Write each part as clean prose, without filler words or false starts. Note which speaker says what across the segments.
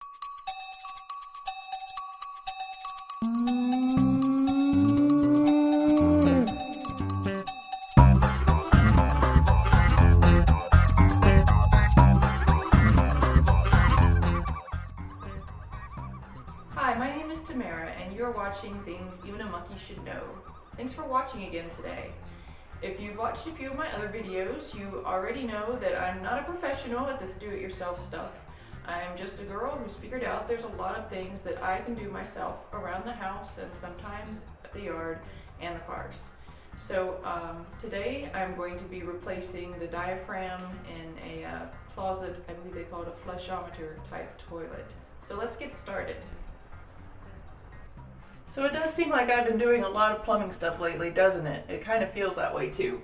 Speaker 1: Hi, my name is Tamara, and you're watching Things Even a Monkey Should Know. Thanks for watching again today. If you've watched a few of my other videos, you already know that I'm not a professional at this do-it-yourself stuff. I'm just a girl who's figured out there's a lot of things that I can do myself around the house and sometimes at the yard and the cars. So today I'm going to be replacing the diaphragm in a closet, I believe they call it a flushometer type toilet. So let's get started. So it does seem like I've been doing a lot of plumbing stuff lately, doesn't it? It kind of feels that way too.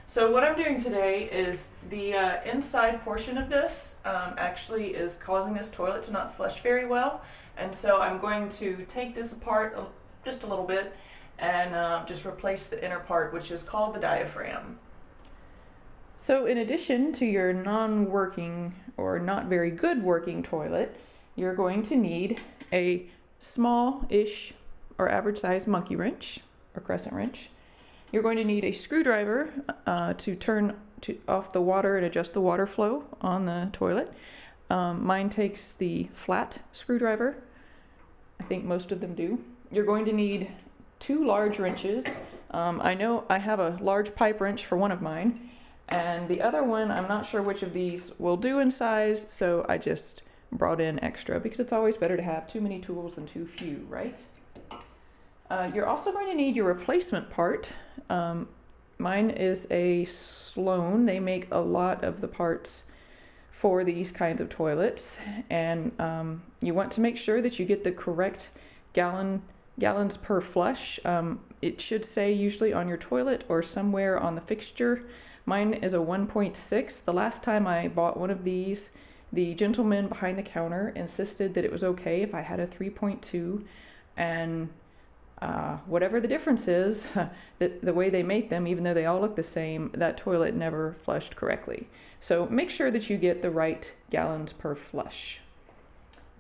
Speaker 1: So what I'm doing today is the inside portion of this actually is causing this toilet to not flush very well. And so I'm going to take this apart just a little bit and just replace the inner part, which is called the diaphragm. So in addition to your non-working or not very good working toilet, you're going to need a small-ish or average size monkey wrench or crescent wrench. You're going to need a screwdriver to turn off the water and adjust the water flow on the toilet. Mine takes the flat screwdriver. I think most of them do. You're going to need 2 large wrenches. I know I have a large pipe wrench for one of mine, and the other one, I'm not sure which of these will do in size, so I just brought in extra because it's always better to have too many tools than too few, right? You're also going to need your replacement part. Mine is a Sloan. They make a lot of the parts for these kinds of toilets, and you want to make sure that you get the correct gallons per flush. It should say usually on your toilet or somewhere on the fixture. Mine is a 1.6. The last time I bought one of these, the gentleman behind the counter insisted that it was okay if I had a 3.2, and whatever the difference is, the way they make them, even though they all look the same, that toilet never flushed correctly. So make sure that you get the right gallons per flush.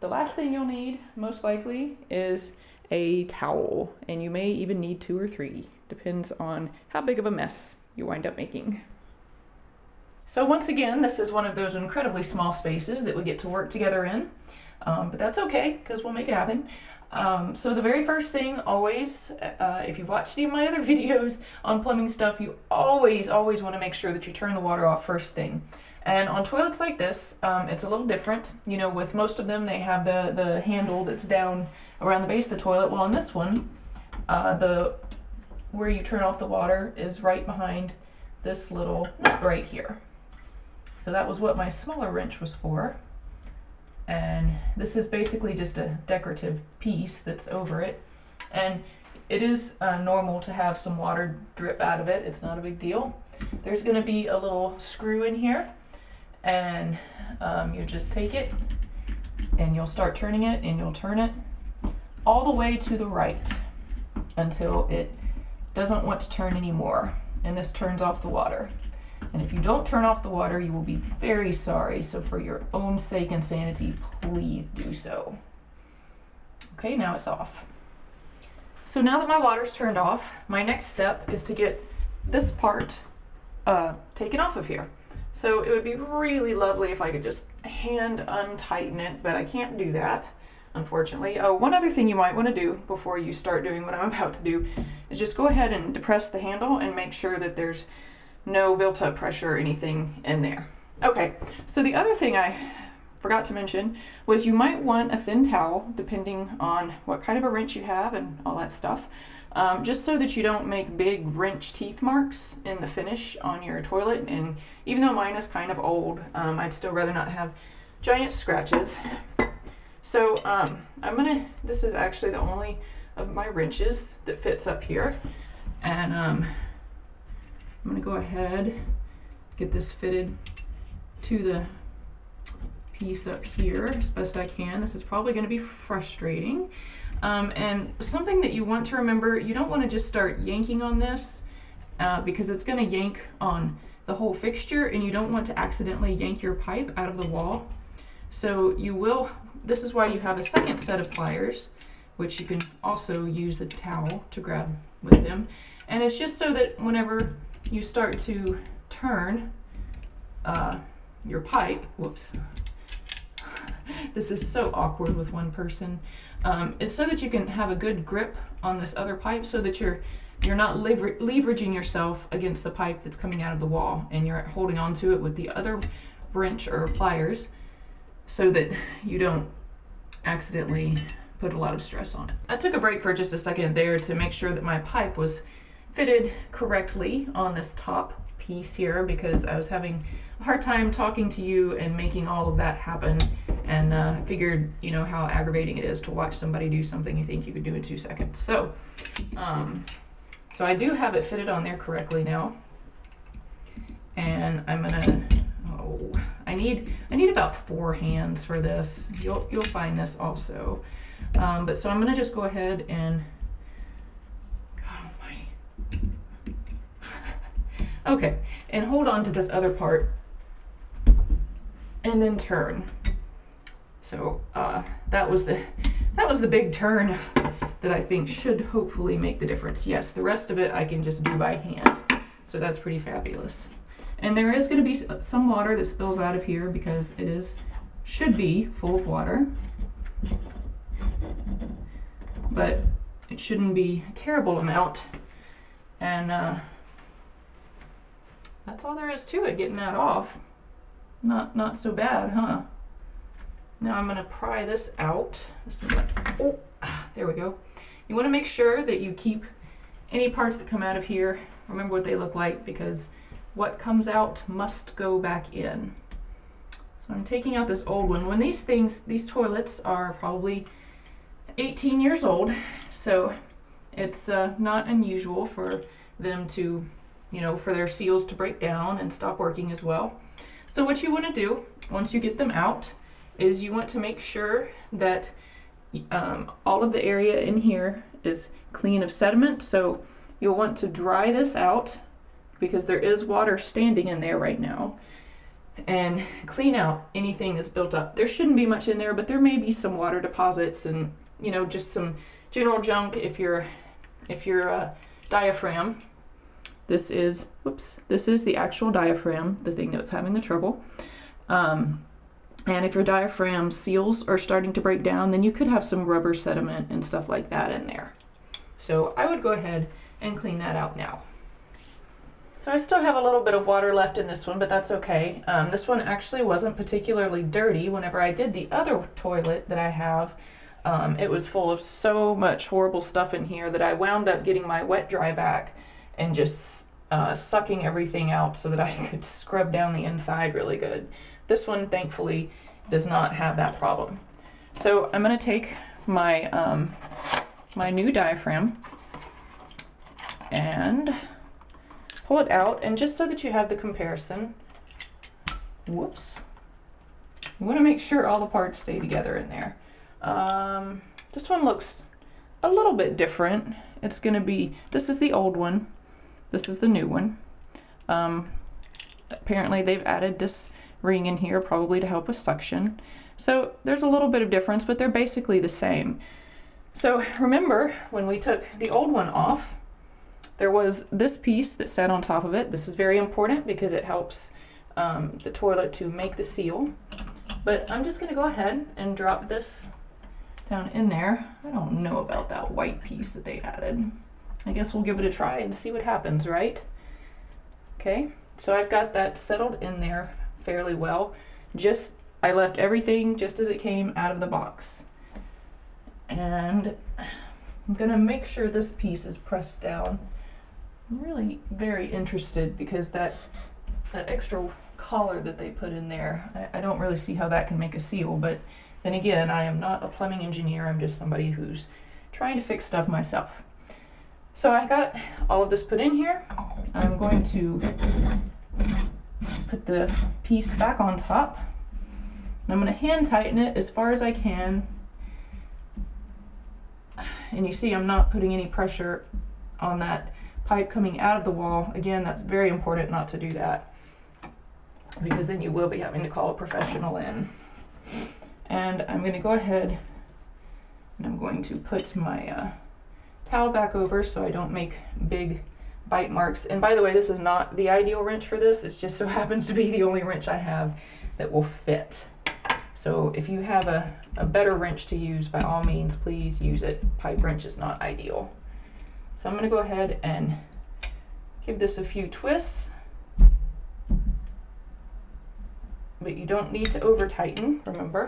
Speaker 1: The last thing you'll need, most likely, is a towel, and you may even need 2 or 3. Depends on how big of a mess you wind up making. So once again, this is one of those incredibly small spaces that we get to work together in, but that's okay, because we'll make it happen. So the very first thing, always, if you've watched any of my other videos on plumbing stuff, you always want to make sure that you turn the water off first thing. And on toilets like this, it's a little different. You know, with most of them, they have the handle that's down around the base of the toilet. Well, on this one, where you turn off the water is right behind this little nut right here. So that was what my smaller wrench was for. And this is basically just a decorative piece that's over it. And it is normal to have some water drip out of it. It's not a big deal. There's going to be a little screw in here, and you just take it and you'll start turning it, and you'll turn it all the way to the right until it doesn't want to turn anymore, and this turns off the water. And if you don't turn off the water, you will be very sorry. So for your own sake and sanity, please do so. Okay, now it's off. So now that my water's turned off, my next step is to get this part taken off of here. So it would be really lovely if I could just hand untighten it, but I can't do that, unfortunately. Oh, one other thing you might want to do before you start doing what I'm about to do is just go ahead and depress the handle and make sure that there's no built-up pressure or anything in there. Okay, so the other thing I forgot to mention was you might want a thin towel, depending on what kind of a wrench you have and all that stuff, just so that you don't make big wrench teeth marks in the finish on your toilet. And even though mine is kind of old, I'd still rather not have giant scratches. So this is actually the only of my wrenches that fits up here, and I'm gonna go ahead, get this fitted to the piece up here as best I can. This is probably gonna be frustrating. And something that you want to remember, you don't want to just start yanking on this because it's gonna yank on the whole fixture, and you don't want to accidentally yank your pipe out of the wall. So you will this is why you have a second set of pliers, which you can also use a towel to grab with them. And it's just so that whenever you start to turn your pipe, whoops, this is so awkward with one person. It's so that you can have a good grip on this other pipe, so that you're not leveraging yourself against the pipe that's coming out of the wall, and you're holding on to it with the other wrench or pliers, so that you don't accidentally put a lot of stress on it. I took a break for just a second there to make sure that my pipe was fitted correctly on this top piece here, because I was having a hard time talking to you and making all of that happen, and I figured, you know, how aggravating it is to watch somebody do something you think you could do in 2 seconds. So so I do have it fitted on there correctly now, and I'm gonna, I need about 4 hands for this. You'll find this also, but so I'm gonna just go ahead and, God almighty. Okay, and hold on to this other part, and then turn. So that was the big turn that I think should hopefully make the difference. Yes, the rest of it I can just do by hand, so that's pretty fabulous. And there is going to be some water that spills out of here, because it should be full of water, but it shouldn't be a terrible amount. And that's all there is to it, getting that off. Not so bad, huh? Now I'm going to pry this out. Oh, there we go. You want to make sure that you keep any parts that come out of here, remember what they look like, because what comes out must go back in. So I'm taking out this old one. When these toilets are probably 18 years old, so it's not unusual for them to, you know, for their seals to break down and stop working as well. So what you want to do once you get them out is you want to make sure that all of the area in here is clean of sediment. So you'll want to dry this out, because there is water standing in there right now, and clean out anything that's built up. There shouldn't be much in there, but there may be some water deposits and, you know, just some general junk if your diaphragm. This is the actual diaphragm, the thing that's having the trouble. And if your diaphragm seals are starting to break down, then you could have some rubber sediment and stuff like that in there. So I would go ahead and clean that out now. So I still have a little bit of water left in this one, but that's okay. This one actually wasn't particularly dirty. Whenever I did the other toilet that I have, it was full of so much horrible stuff in here that I wound up getting my wet dry vac and just sucking everything out so that I could scrub down the inside really good. This one, thankfully, does not have that problem. So I'm going to take my my new diaphragm and pull it out, and just so that you have the comparison, whoops, you want to make sure all the parts stay together in there. This one looks a little bit different. It's going to be, this is the old one, this is the new one. Apparently they've added this ring in here probably to help with suction. So there's a little bit of difference, but they're basically the same. So remember, when we took the old one off, there was this piece that sat on top of it. This is very important because it helps the toilet to make the seal. But I'm just going to go ahead and drop this down in there. I don't know about that white piece that they added. I guess we'll give it a try and see what happens, right? Okay, so I've got that settled in there fairly well. I left everything just as it came out of the box. And I'm going to make sure this piece is pressed down. I'm really very interested because that extra collar that they put in there, I don't really see how that can make a seal, but then again, I am not a plumbing engineer, I'm just somebody who's trying to fix stuff myself. So I got all of this put in here. I'm going to put the piece back on top, and I'm going to hand tighten it as far as I can. And you see I'm not putting any pressure on that pipe coming out of the wall. Again, that's very important not to do that, because then you will be having to call a professional in. And I'm going to go ahead and I'm going to put my towel back over so I don't make big bite marks. And by the way, this is not the ideal wrench for this. It just so happens to be the only wrench I have that will fit. So if you have a better wrench to use, by all means, please use it. Pipe wrench is not ideal. So I'm going to go ahead and give this a few twists. But you don't need to over tighten, remember,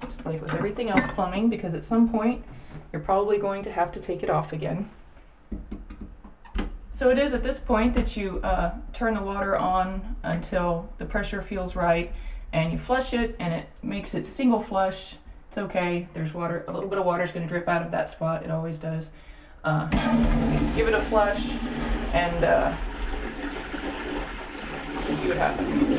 Speaker 1: just like with everything else plumbing, because at some point you're probably going to have to take it off again. So it is at this point that you turn the water on until the pressure feels right, and you flush it, and it makes it single flush. It's okay. There's water, a little bit of water is going to drip out of that spot. It always does. Give it a flush, and see what happens.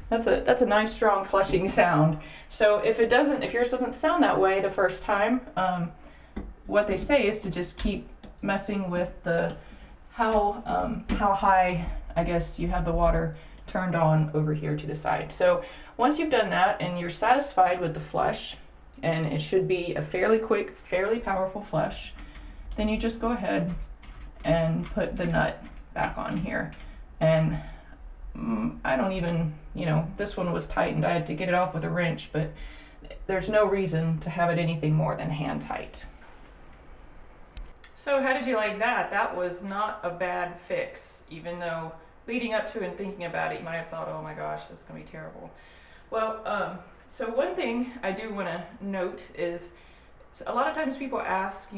Speaker 1: That's a nice strong flushing sound. So if yours doesn't sound that way the first time, what they say is to just keep messing with how high, I guess, you have the water turned on over here to the side. So once you've done that and you're satisfied with the flush, and it should be a fairly quick, fairly powerful flush, then you just go ahead and put the nut back on here. And I don't even, this one was tightened. I had to get it off with a wrench, but there's no reason to have it anything more than hand tight. So how did you like that? That was not a bad fix, even though leading up to and thinking about it, you might have thought, oh my gosh, this is going to be terrible. Well, so one thing I do want to note is a lot of times people ask,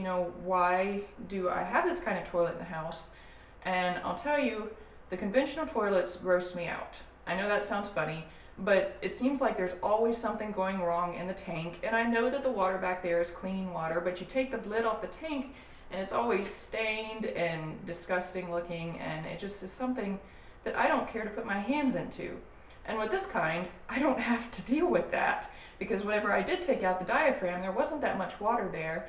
Speaker 1: why do I have this kind of toilet in the house? And I'll tell you, the conventional toilets gross me out. I know that sounds funny, but it seems like there's always something going wrong in the tank. And I know that the water back there is clean water, but you take the lid off the tank and it's always stained and disgusting looking, and it just is something that I don't care to put my hands into. And with this kind, I don't have to deal with that, because whenever I did take out the diaphragm, there wasn't that much water there,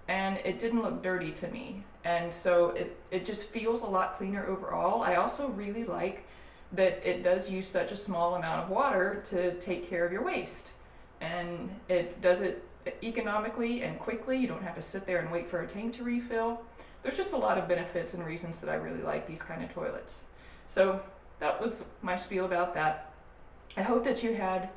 Speaker 1: and it didn't look dirty to me. And so it just feels a lot cleaner overall. I also really like that it does use such a small amount of water to take care of your waste. And it does it economically and quickly. You don't have to sit there and wait for a tank to refill. There's just a lot of benefits and reasons that I really like these kind of toilets. So that was my spiel about that. I hope that you had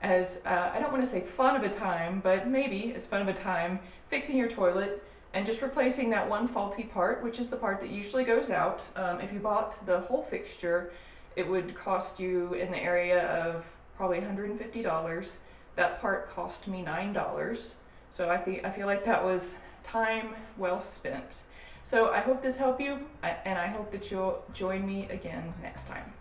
Speaker 1: as, I don't want to say fun of a time, but maybe as fun of a time fixing your toilet and just replacing that one faulty part, which is the part that usually goes out. If you bought the whole fixture, it would cost you in the area of probably $150. That part cost me $9. So I feel like that was time well spent. So I hope this helped you, and I hope that you'll join me again next time.